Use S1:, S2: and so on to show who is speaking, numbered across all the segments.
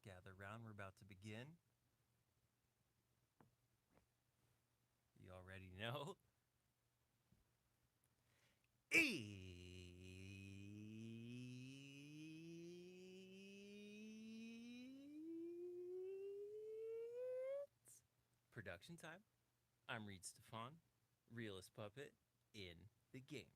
S1: Gather round, we're about to begin. You already know. It's production time. I'm Reid Stefan, realest puppet in the game.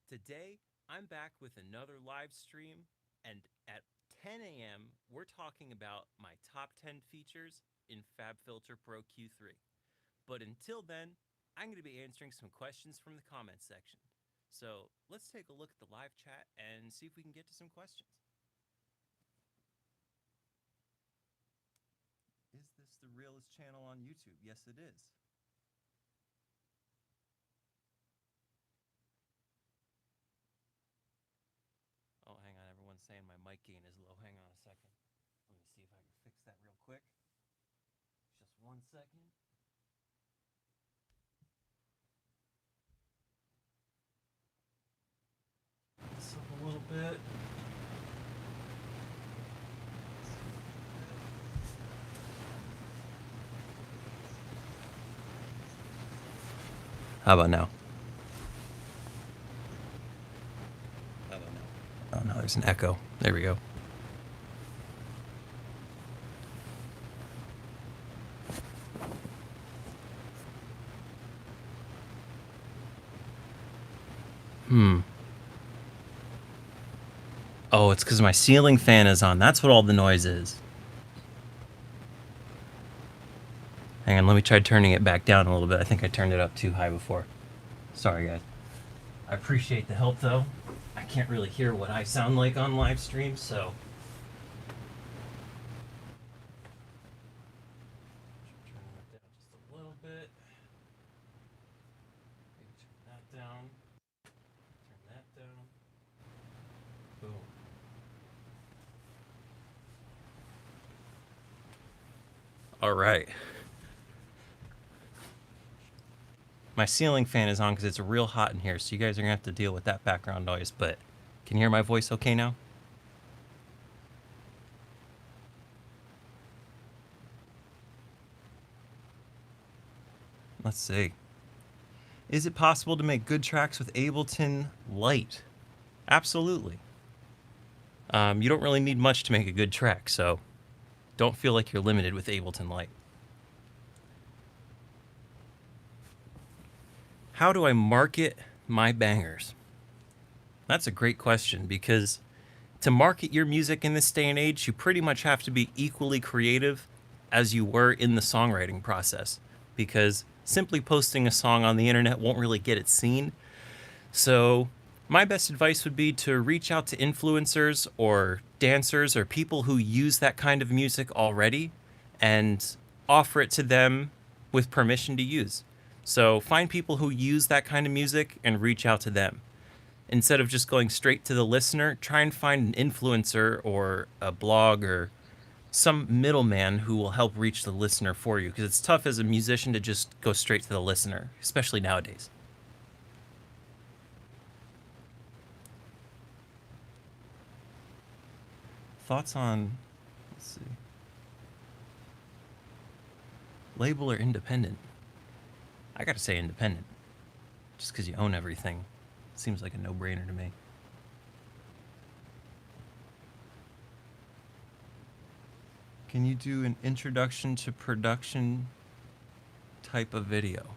S1: Today, I'm back with another live stream, and at 10 a.m., we're talking about my top 10 features in Fabfilter Pro Q3. But until then, I'm going to be answering some questions from the comments section. So let's take a look at the live chat and see if we can get to some questions. Is this the realest channel on YouTube? Yes, it is. Oh, hang on. Everyone's saying my mic gain is low. Hang on a second. Let me see if I can fix that real quick. Just 1 second. This up a little bit. How about now? How about now? Oh no, there's an echo. There we go. Oh, it's because my ceiling fan is on. That's what all the noise is. Hang on, let me try turning it back down a little bit. I think I turned it up too high before. Sorry, guys. I appreciate the help, though. I can't really hear what I sound like on live stream, so... Turn that down just a little bit. Maybe turn that down. Turn that down. Boom. All right. My ceiling fan is on because it's real hot in here, so you guys are going to have to deal with that background noise, but can you hear my voice okay now? Let's see. Is it possible to make good tracks with Ableton Lite? Absolutely. You don't really need much to make a good track, so don't feel like you're limited with Ableton Lite. How do I market my bangers? That's a great question, because to market your music in this day and age, you pretty much have to be equally creative as you were in the songwriting process, because simply posting a song on the internet won't really get it seen. So my best advice would be to reach out to influencers or dancers or people who use that kind of music already and offer it to them with permission to use. So find people who use that kind of music and reach out to them. Instead of just going straight to the listener, try and find an influencer or a blog or some middleman who will help reach the listener for you, because it's tough as a musician to just go straight to the listener, especially nowadays. Thoughts on, let's see, label or independent? I gotta say independent, just because you own everything. Seems like a no-brainer to me. Can you do an introduction to production type of video?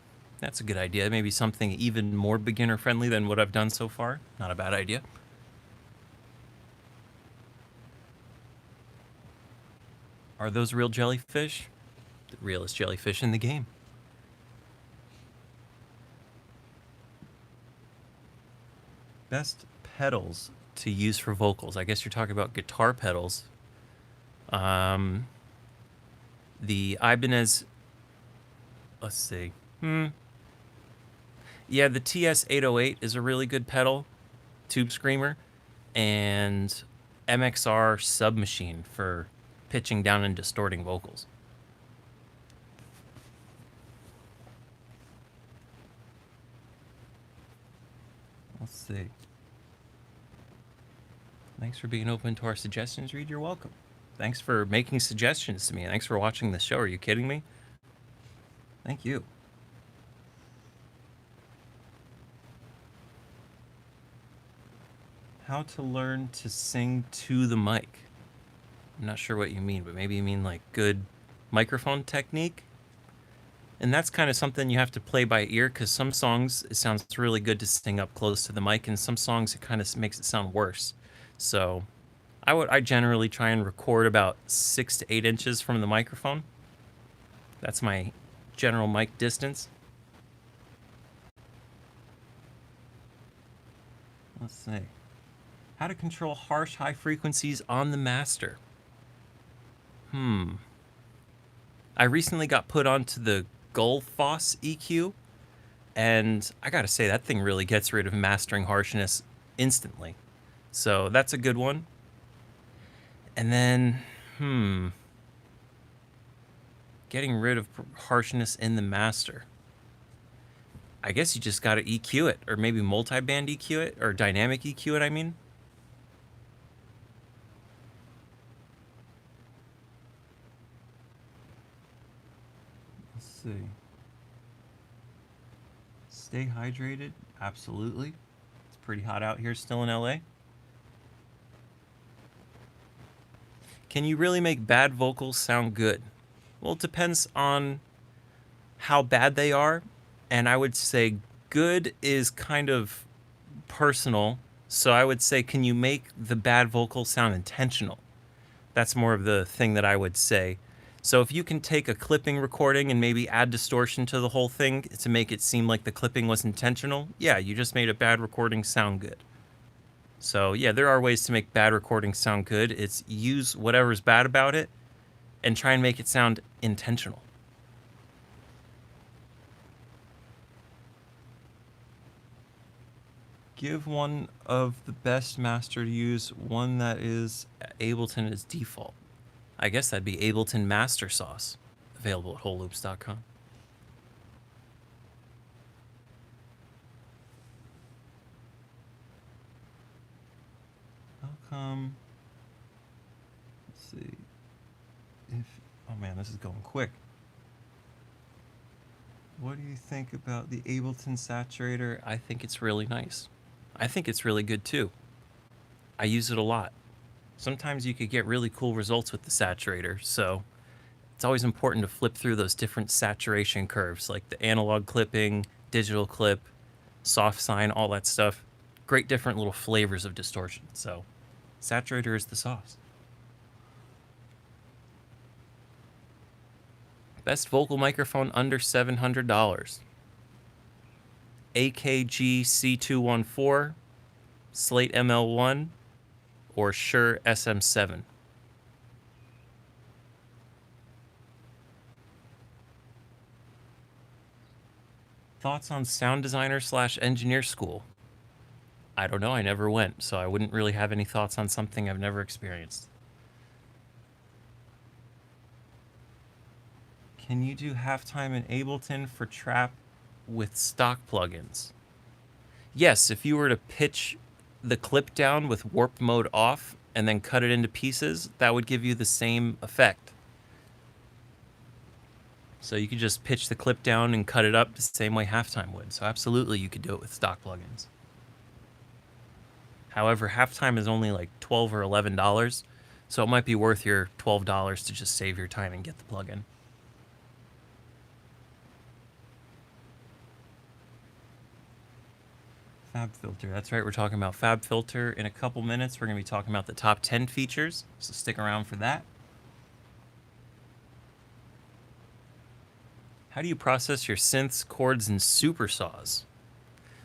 S1: That's a good idea. Maybe something even more beginner-friendly than what I've done so far. Not a bad idea. Are those real jellyfish? The realest jellyfish in the game. Best pedals to use for vocals. I guess you're talking about guitar pedals. The Ibanez, let's see. Yeah, the TS-808 is a really good pedal, tube screamer, and MXR Submachine for pitching down and distorting vocals. Let's see. Thanks for being open to our suggestions, Reid. You're welcome. Thanks for making suggestions to me. Thanks for watching the show. Are you kidding me? Thank you. How to learn to sing to the mic. I'm not sure what you mean, but maybe you mean like good microphone technique. And that's kind of something you have to play by ear, because some songs it sounds really good to sing up close to the mic, and some songs it kind of makes it sound worse. So I generally try and record about 6 to 8 inches from the microphone. That's my general mic distance. Let's see. How to control harsh high frequencies on the master. I recently got put onto the Gullfoss EQ, and I gotta say that thing really gets rid of mastering harshness instantly. So that's a good one. And then, getting rid of harshness in the master. I guess you just gotta EQ it, or maybe multi-band EQ it, or dynamic EQ it, I mean. Let's see. Stay hydrated, absolutely. It's pretty hot out here still in LA. Can you really make bad vocals sound good? Well, it depends on how bad they are, and I would say good is kind of personal. So I would say, can you make the bad vocal sound intentional? That's more of the thing that I would say. So if you can take a clipping recording and maybe add distortion to the whole thing to make it seem like the clipping was intentional, yeah, you just made a bad recording sound good. So yeah, there are ways to make bad recordings sound good. It's use whatever's bad about it and try and make it sound intentional. Give one of the best master to use, one that is Ableton as default. I guess that'd be Ableton Master Sauce, available at wholeloops.com. How come? Let's see. Oh man, this is going quick. What do you think about the Ableton Saturator? I think it's really nice. I think it's really good too. I use it a lot. Sometimes you could get really cool results with the saturator, so it's always important to flip through those different saturation curves, like the analog clipping, digital clip, soft sine, all that stuff. Great different little flavors of distortion. So saturator is the sauce. Best vocal microphone under $700. AKG C214, Slate ML1, or Shure SM7. Thoughts on sound designer / engineer school? I don't know, I never went, so I wouldn't really have any thoughts on something I've never experienced. Can you do halftime in Ableton for trap with stock plugins? Yes, if you were to pitch the clip down with warp mode off and then cut it into pieces, that would give you the same effect. So you could just pitch the clip down and cut it up the same way halftime would. So absolutely you could do it with stock plugins. However, halftime is only like $12 or $11, so it might be worth your $12 to just save your time and get the plugin. Fabfilter, that's right, we're talking about Fabfilter in a couple minutes. We're going to be talking about the top 10 features, so stick around for that. How do you process your synths, chords, and supersaws?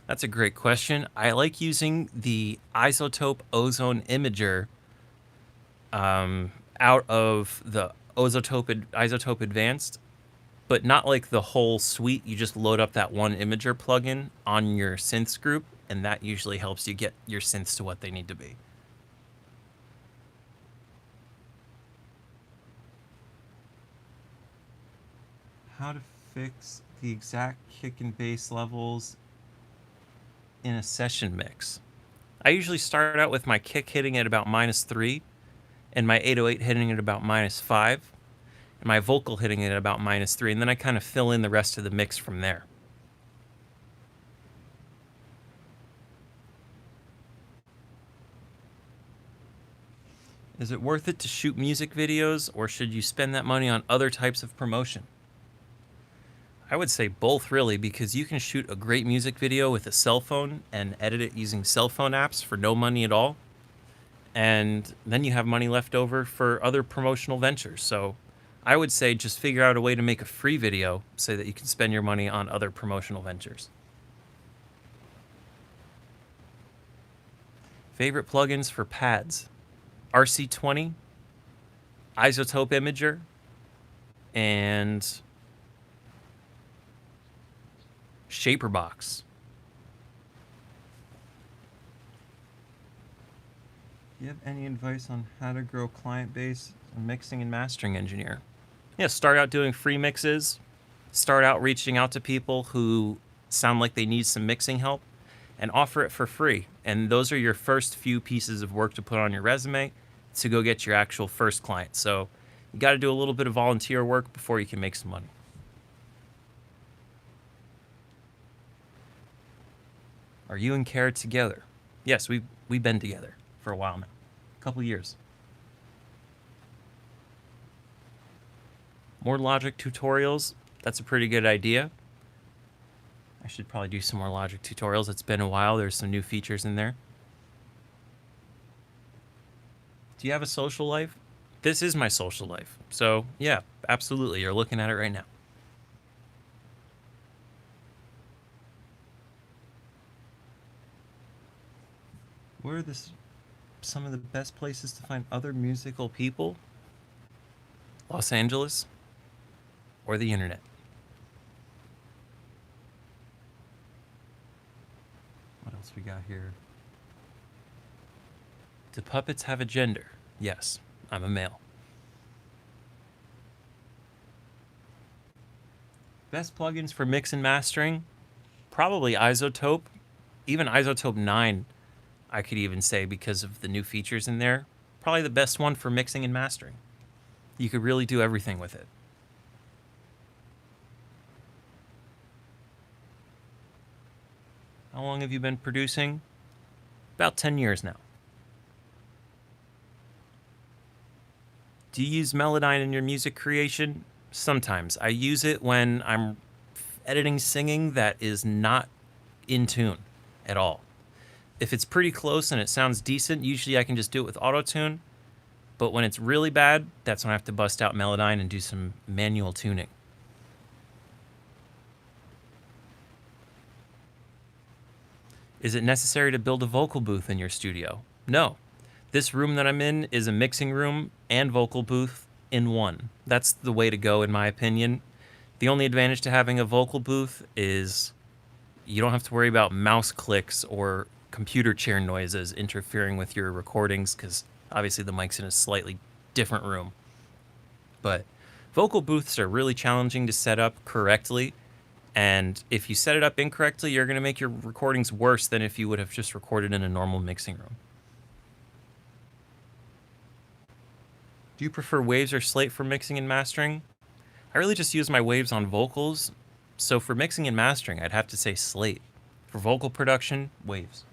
S1: That's a great question. I like using the iZotope Ozone Imager out of the iZotope Advanced, but not like the whole suite. You just load up that one Imager plugin on your synths group, and that usually helps you get your synths to what they need to be. How to fix the exact kick and bass levels in a session mix. I usually start out with my kick hitting at about -3, and my 808 hitting it about -5, and my vocal hitting it at about -3, and then I kind of fill in the rest of the mix from there. Is it worth it to shoot music videos, or should you spend that money on other types of promotion? I would say both, really, because you can shoot a great music video with a cell phone and edit it using cell phone apps for no money at all, and then you have money left over for other promotional ventures. So I would say just figure out a way to make a free video so that you can spend your money on other promotional ventures. Favorite plugins for pads? RC20, Isotope Imager, and Shaperbox. Do you have any advice on how to grow client base as a mixing and mastering engineer? Yeah, start out doing free mixes. Start out reaching out to people who sound like they need some mixing help and offer it for free. And those are your first few pieces of work to put on your resume to go get your actual first client. So you got to do a little bit of volunteer work before you can make some money. Are you and Kara together? Yes, we've been together for a while now. A couple years. More Logic tutorials. That's a pretty good idea. I should probably do some more Logic tutorials. It's been a while. There's some new features in there. Do you have a social life? This is my social life. So, yeah, absolutely. You're looking at it right now. Where are some of the best places to find other musical people? Los Angeles or the internet? What else we got here? Do puppets have a gender? Yes, I'm a male. Best plugins for mix and mastering? Probably Isotope. Even Isotope 9, I could even say, because of the new features in there. Probably the best one for mixing and mastering. You could really do everything with it. How long have you been producing? About 10 years now. Do you use Melodyne in your music creation? Sometimes. I use it when I'm editing singing that is not in tune at all. If it's pretty close and it sounds decent, usually I can just do it with auto-tune. But when it's really bad, that's when I have to bust out Melodyne and do some manual tuning. Is it necessary to build a vocal booth in your studio? No. This room that I'm in is a mixing room and vocal booth in one. That's the way to go, in my opinion. The only advantage to having a vocal booth is you don't have to worry about mouse clicks or computer chair noises interfering with your recordings, because obviously the mic's in a slightly different room. But vocal booths are really challenging to set up correctly, and if you set it up incorrectly, you're going to make your recordings worse than if you would have just recorded in a normal mixing room. Do you prefer Waves or Slate for mixing and mastering? I really just use my Waves on vocals, so for mixing and mastering, I'd have to say Slate. For vocal production, Waves.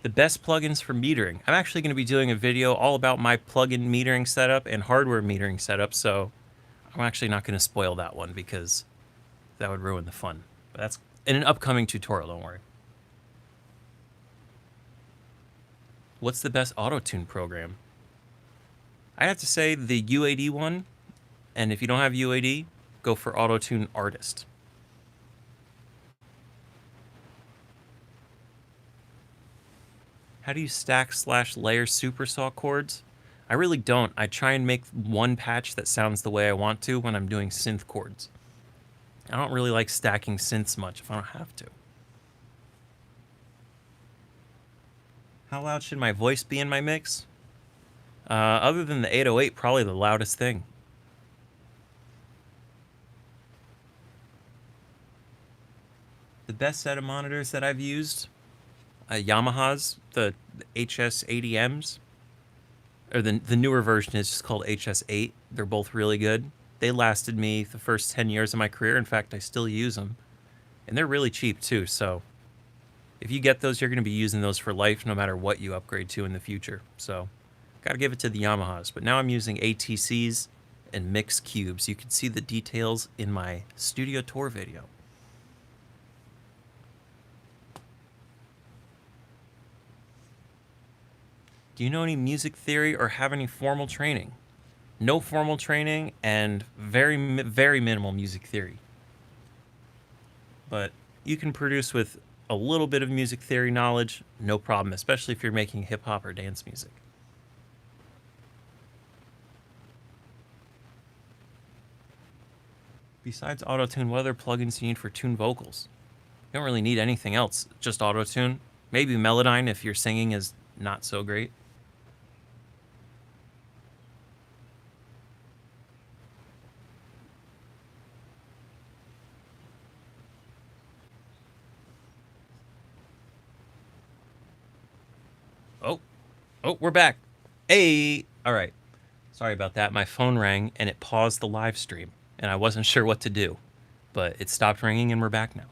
S1: The best plugins for metering. I'm actually going to be doing a video all about my plugin metering setup and hardware metering setup, so I'm actually not going to spoil that one because that would ruin the fun. But that's in an upcoming tutorial, don't worry. What's the best auto-tune program? I have to say the UAD one, and if you don't have UAD, go for Auto-Tune Artist. How do you stack/layer supersaw chords? I really don't. I try and make one patch that sounds the way I want to when I'm doing synth chords. I don't really like stacking synths much if I don't have to. How loud should my voice be in my mix? Other than the 808, probably the loudest thing. The best set of monitors that I've used, Yamaha's. the HS80Ms, or the newer version is just called HS8. They're both really good. They lasted me the first 10 years of my career. In fact, I still use them. And they're really cheap too, so if you get those, you're going to be using those for life no matter what you upgrade to in the future. So, got to give it to the Yamahas. But now I'm using ATCs and mix cubes. You can see the details in my studio tour video. Do you know any music theory or have any formal training? No formal training and very minimal music theory. But you can produce with a little bit of music theory knowledge, no problem, especially if you're making hip hop or dance music. Besides auto-tune, what other plugins do you need for tune vocals? You don't really need anything else, just auto-tune. Maybe Melodyne if your singing is not so great. Oh, we're back. Hey, all right. Sorry about that. My phone rang and it paused the live stream, and I wasn't sure what to do, but it stopped ringing and we're back now.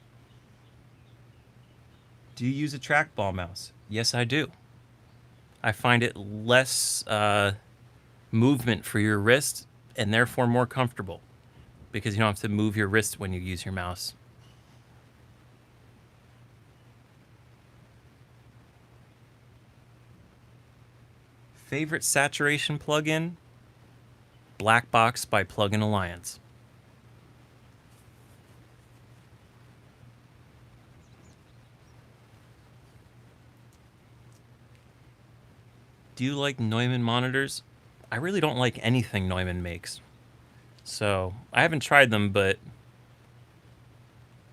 S1: Do you use a trackball mouse? Yes, I do. I find it less movement for your wrist and therefore more comfortable because you don't have to move your wrist when you use your mouse. Favorite saturation plugin? Black Box by Plugin Alliance. Do you like Neumann monitors? I really don't like anything Neumann makes. So, I haven't tried them, but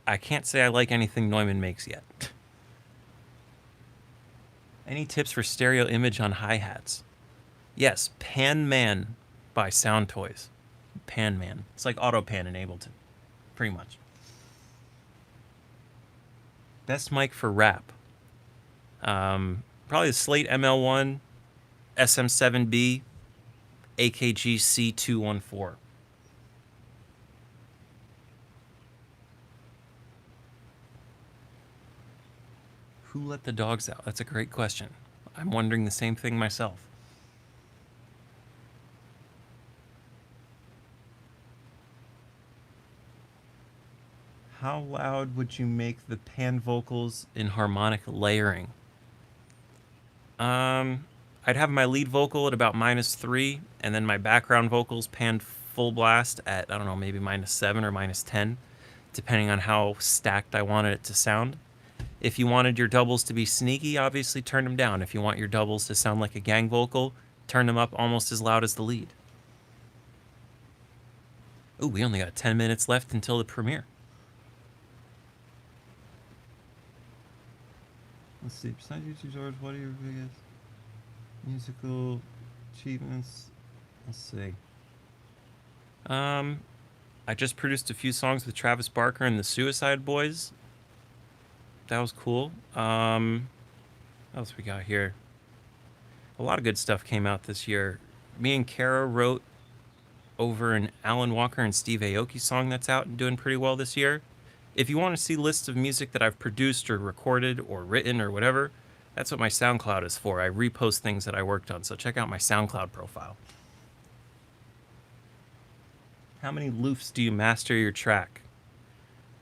S1: I can't say I like anything Neumann makes yet. Any tips for stereo image on hi-hats? Yes, Pan Man by Sound Toys. Pan Man. It's like Autopan in Ableton. Pretty much. Best mic for rap. Probably the Slate ML1, SM7B, AKG C214. Who let the dogs out? That's a great question. I'm wondering the same thing myself. How loud would you make the pan vocals in harmonic layering? I'd have my lead vocal at about -3, and then my background vocals panned full blast at, I don't know, maybe -7 or -10, depending on how stacked I wanted it to sound. If you wanted your doubles to be sneaky, obviously turn them down. If you want your doubles to sound like a gang vocal, turn them up almost as loud as the lead. Ooh, we only got 10 minutes left until the premiere. Let's see, besides YouTube tutorials, what are your biggest musical achievements? Let's see. I just produced a few songs with Travis Barker and the Suicide Boys. That was cool. What else we got here? A lot of good stuff came out this year. Me and Kara wrote over an Alan Walker and Steve Aoki song that's out and doing pretty well this year. If you want to see lists of music that I've produced or recorded or written or whatever, that's what my SoundCloud is for. I repost things that I worked on, so check out my SoundCloud profile. How many loofs do you master your track?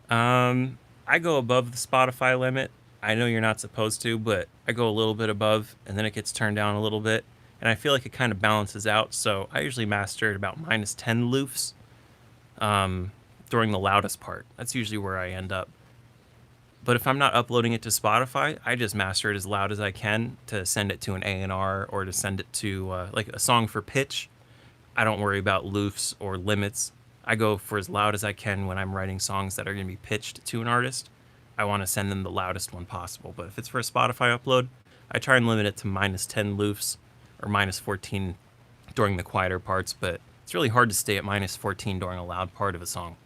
S1: I go above the Spotify limit. I know you're not supposed to, but I go a little bit above, and then it gets turned down a little bit. And I feel like it kind of balances out, so I usually master at about -10 loofs during the loudest part. That's usually where I end up. But if I'm not uploading it to Spotify, I just master it as loud as I can to send it to an A&R or to send it to like a song for pitch. I don't worry about loofs or limits. I go for as loud as I can when I'm writing songs that are going to be pitched to an artist. I want to send them the loudest one possible. But if it's for a Spotify upload, I try and limit it to -10 loofs or -14 during the quieter parts. But it's really hard to stay at -14 during a loud part of a song.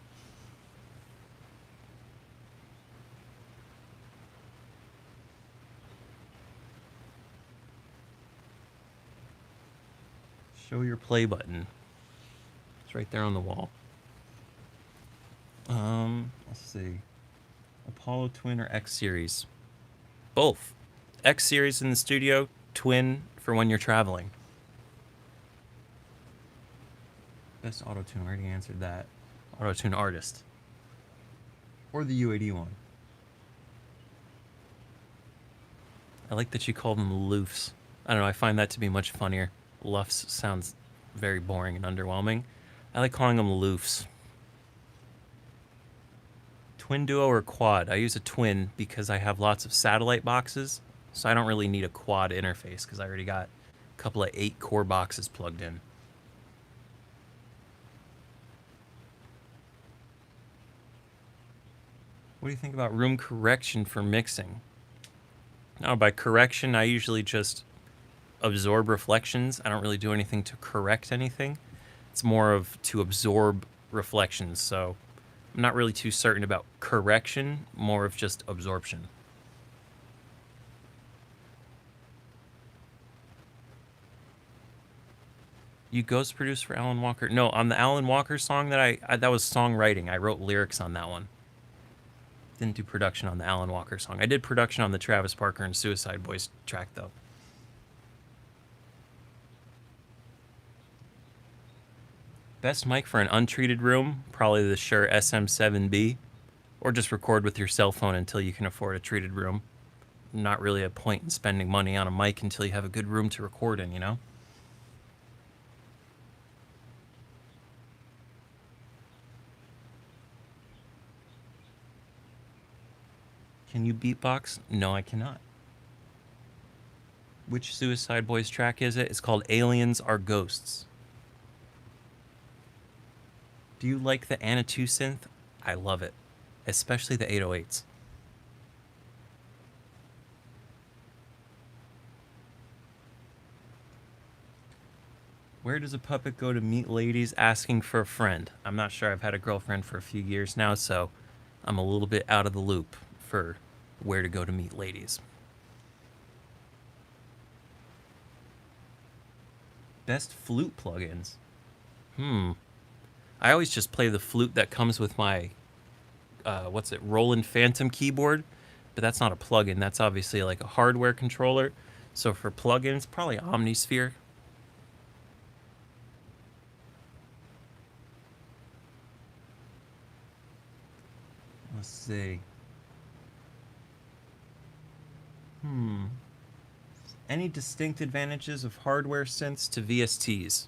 S1: Show your play button. It's right there on the wall. Let's see. Apollo Twin or X Series? Both. X Series in the studio, Twin for when you're traveling. Best auto-tune, I already answered that. Auto-tune artist. Or the U80 one. I like that you call them loofs. I don't know, I find that to be much funnier. Luffs sounds very boring and underwhelming. I like calling them loofs. Twin duo or quad? I use a twin because I have lots of satellite boxes, so I don't really need a quad interface because I already got a couple of 8-core boxes plugged in. What do you think about room correction for mixing? Now, by correction, I usually just absorb reflections. I don't really do anything to correct anything. It's more of to absorb reflections, so I'm not really too certain about correction, more of just absorption. You ghost produced for Alan Walker? No, on the Alan Walker song that I that was songwriting. I wrote lyrics on that one. Didn't do production on the Alan Walker song. I did production on the Travis Barker and Suicide Boys track, though. Best mic for an untreated room? Probably the Shure SM7B. Or just record with your cell phone until you can afford a treated room. Not really a point in spending money on a mic until you have a good room to record in, you know? Can you beatbox? No, I cannot. Which Suicide Boys track is it? It's called Aliens Are Ghosts. Do you like the Anna 2 synth? I love it. Especially the 808s. Where does a puppet go to meet ladies asking for a friend? I'm not sure. I've had a girlfriend for a few years now, so I'm a little bit out of the loop for where to go to meet ladies. Best flute plugins? I always just play the flute that comes with my, Roland Phantom keyboard, but that's not a plugin. That's obviously like a hardware controller. So for plugins, probably Omnisphere. Let's see. Any distinct advantages of hardware synths to VSTs?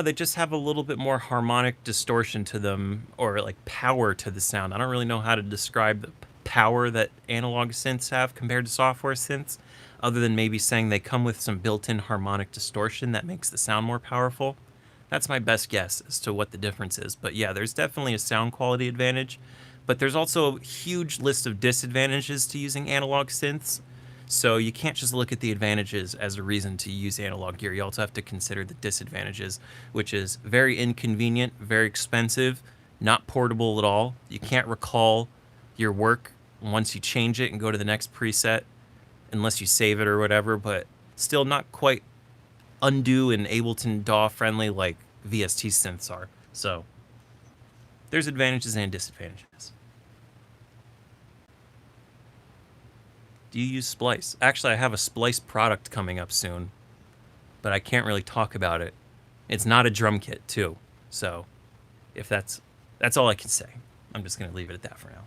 S1: They just have a little bit more harmonic distortion to them, or like power to the sound. I don't really know how to describe the power that analog synths have compared to software synths, other than maybe saying they come with some built-in harmonic distortion that makes the sound more powerful. That's my best guess as to what the difference is. But yeah, there's definitely a sound quality advantage, but there's also a huge list of disadvantages to using analog synths. So you can't just look at the advantages as a reason to use analog gear. You also have to consider the disadvantages, which is very inconvenient, very expensive, not portable at all. You can't recall your work once you change it and go to the next preset unless you save it or whatever, but still not quite undo and Ableton DAW friendly like VST synths are. So there's advantages and disadvantages. Do you use Splice? Actually, I have a Splice product coming up soon, but I can't really talk about it. It's not a drum kit, too. So, if that's all I can say. I'm just going to leave it at that for now.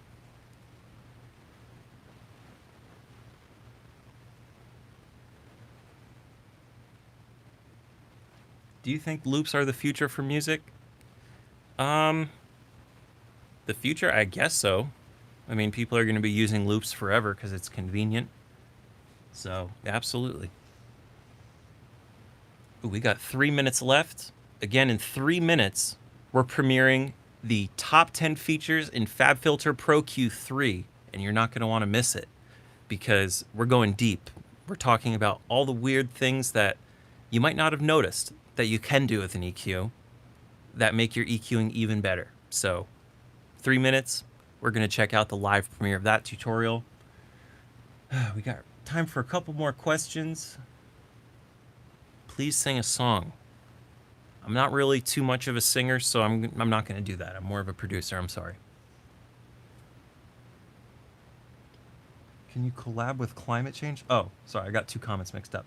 S1: Do you think loops are the future for music? The future? I guess so. I mean, people are going to be using loops forever because it's convenient. So, absolutely. Ooh, we got 3 minutes left. Again, in 3 minutes, we're premiering the top 10 features in Fabfilter Pro Q3, and you're not going to want to miss it because we're going deep. We're talking about all the weird things that you might not have noticed that you can do with an EQ that make your EQing even better. So, 3 minutes. We're going to check out the live premiere of that tutorial. We got time for a couple more questions. Please sing a song. I'm not really too much of a singer, so I'm not going to do that. I'm more of a producer. I'm sorry. Can you collab with climate change? Oh, sorry, I got two comments mixed up.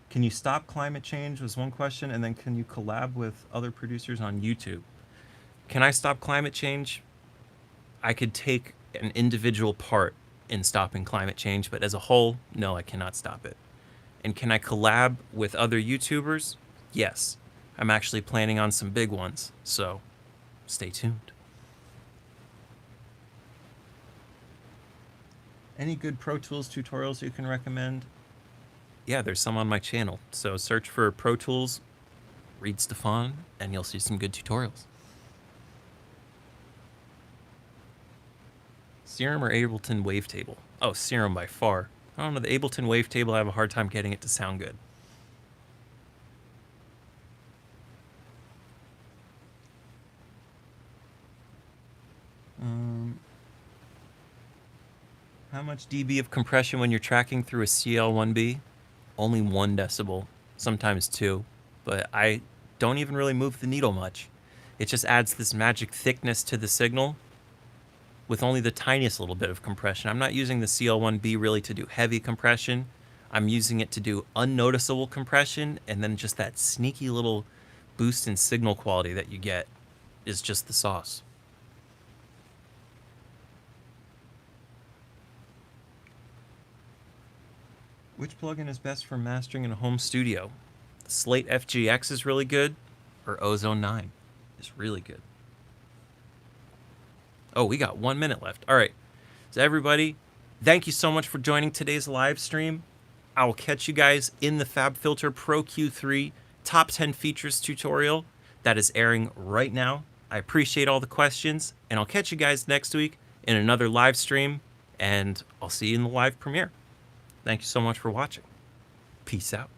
S1: Can you stop climate change was one question, and then can you collab with other producers on YouTube? Can I stop climate change? I could take an individual part in stopping climate change, but as a whole, no, I cannot stop it. And can I collab with other YouTubers? Yes. I'm actually planning on some big ones, so stay tuned. Any good Pro Tools tutorials you can recommend? Yeah, there's some on my channel. So search for Pro Tools, Reid Stefan, and you'll see some good tutorials. Serum or Ableton Wavetable? Oh, Serum by far. I don't know, the Ableton Wavetable, I have a hard time getting it to sound good. How much dB of compression when you're tracking through a CL1B? Only 1 decibel, sometimes 2, but I don't even really move the needle much. It just adds this magic thickness to the signal with only the tiniest little bit of compression. I'm not using the CL1B really to do heavy compression. I'm using it to do unnoticeable compression, and then just that sneaky little boost in signal quality that you get is just the sauce. Which plugin is best for mastering in a home studio? The Slate FGX is really good, or Ozone 9 is really good. Oh, we got 1 minute left. All right. So everybody, thank you so much for joining today's live stream. I will catch you guys in the Fabfilter Pro Q3 Top 10 Features tutorial that is airing right now. I appreciate all the questions, and I'll catch you guys next week in another live stream, and I'll see you in the live premiere. Thank you so much for watching. Peace out.